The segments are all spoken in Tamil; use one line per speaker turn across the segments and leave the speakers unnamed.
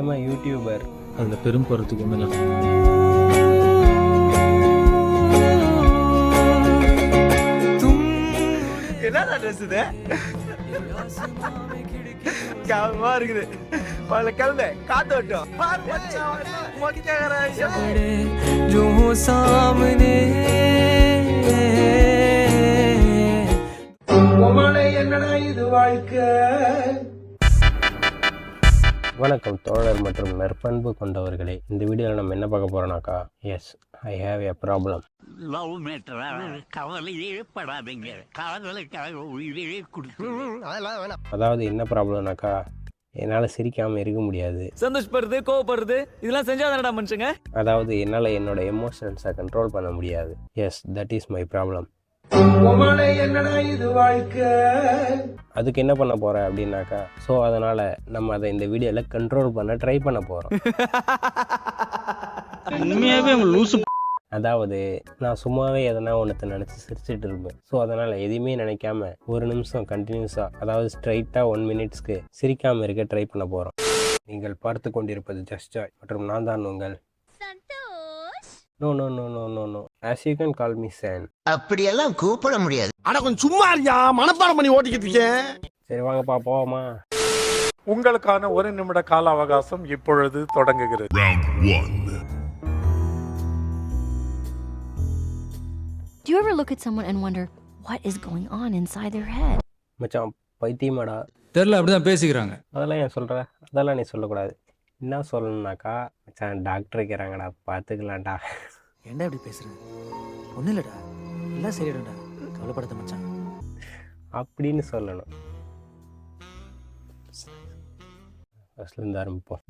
ஐஎம் அ யூடியூபர்.
அதில் பெரும் போகிறதுக்கு ஒன்றும் இல்லை.
என்னடா ட்ரெஸ் இது? கேவலமா இருக்குது. பல கிளம்பு காத்தோட்டம் என்னடா இது வாழ்க்கை.
வணக்கம் தோழர் மற்றும் நற்பண்பு கொண்டவர்களே. இந்த வீடியோவில் நம்ம என்ன பார்க்க போறோம்னாக்கா, yes I have a problem.
Love மேட்டரா கவலையே படாதீங்க, காதலுக்காக உயிரே கொடுத்து.
அதாவது என்ன ப்ராப்ளம்னாக்கா, என்னால் சிரிக்காமல் இருக்க முடியாது.
சந்தோஷப்படுறது, கோவப்படுறது, இதெல்லாம் செஞ்சா தானடா மனுஷங்க.
அதாவது என்னால் என்னோட எமோஷன்ஸை கண்ட்ரோல் பண்ண முடியாது. Yes, that is my problem.
என்னடா இது வாழ்க்கை.
அதுக்கு என்ன பண்ண போகிறேன் அப்படின்னாக்கா, ஸோ அதனால் நம்ம அதை இந்த வீடியோவில் கண்ட்ரோல் பண்ண ட்ரை பண்ண போகிறோம். அதாவது நான் சும்மாவே எதனா ஒன்றத்தை நினச்சி சிரிச்சிட்டு இருப்பேன். ஸோ அதனால் எதையுமே நினைக்காம ஒரு நிமிஷம் கண்டினியூஸாக, அதாவது ஸ்ட்ரைட்டாக 1 மினிட்ஸ்க்கு சிரிக்காமல் இருக்க ட்ரை பண்ண போகிறோம். நீங்கள் பார்த்து கொண்டிருப்பது ஜஸ்ட் ஜாய் மற்றும் நான் தான் உங்கள்
Santhosh.
No no no no no no as you can call me San.
அப்படியெல்லாம் கூப்பிட முடியாது.
ஆனா கொஞ்சம் சும்மா இருக்கியா, மனப்பாடம் பண்ணி ஓட்டிக்கிட்டு இருக்கேன்.
சரி வாங்கப்பா போவோமா.
உங்களுக்கான 1 நிமிட கால அவகாசம் இப்பொழுது தொடங்குகிறது.
Do you ever look at someone and wonder what is going on inside their head?
மச்சான் பைத்தியமாடா.
தெரில, அப்படிதான் பேசிக்கிறாங்க.
அதெல்லாம் ஏன் சொல்கிற? அதெல்லாம் நீ சொல்லக்கூடாது. என்ன சொல்லணும்னாக்கா, மச்சான் டாக்டர் இருக்கிறாங்கடா, பார்த்துக்கலாம்டா.
ஏன்டா இப்படி பேசுறேன்? ஒன்றும் இல்லைடா, எல்லாம் சரிடா, கவலைப்படாத மச்சான்
அப்படின்னு சொல்லணும். ஃபர்ஸ்ட்லேருந்து ஆரம்பிப்போம்.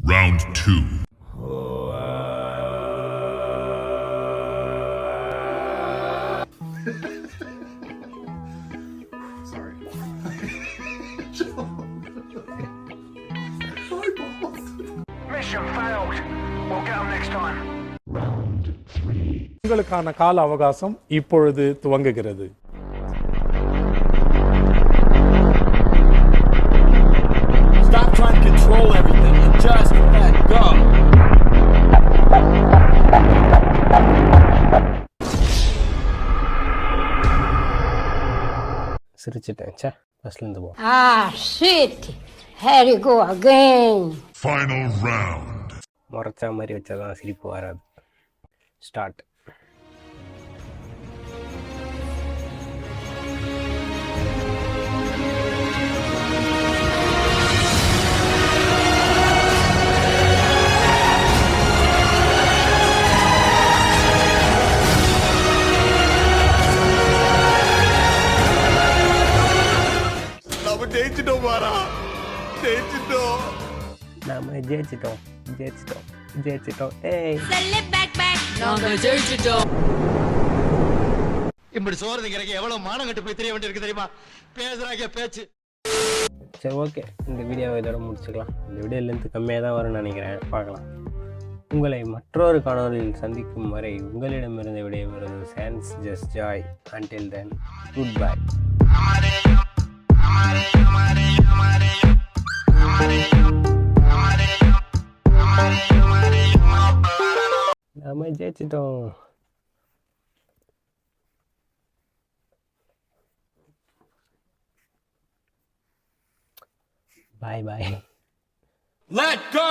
உங்களுக்கான கால அவகாசம் இப்பொழுது துவங்குகிறது.
Stop trying to control everything and just let go.
சிரிச்சிட்டேன். சே, ஃபர்ஸ்ட்லேருந்து போ.
Ah, shit. Here you go again.
Final round.
முறைச்சா மாதிரி வச்சாதான் சிரிப்பு வராது. ஸ்டார்ட்.
நம்ம ஜெயிச்சிட்டோம் பாரா, ஜெயிச்சிட்டோம்.
நாம ஜெயிச்சிட்டோம் ஜெயிச்சிட்டோம் ஜெயிச்சிட்டோம். ஏய்
நாங்க ஜெயிச்சிட்டோம்.
இப்படி சோறு திங்கிறக்கு எவ்வளவு மானம் கட்டு போய் தெரிய வேண்டியிருக்கு தெரியுமா? பேசுறாங்க பேச்சு.
சரி ஓகே, இந்த வீடியோவை இதோட முடிச்சுக்கலாம். இந்த வீடியோ லென்த் கம்மியாக தான் வரும்னு நினைக்கிறேன். பார்க்கலாம். உங்களை மற்றொரு காணொலியில் சந்திக்கும் வரை உங்களிடமிருந்து விடைபெறுவது chance just Joy. Until then, good bye. நாம ஜெயிச்சிட்டோம். பாய் பாய்.
Let go.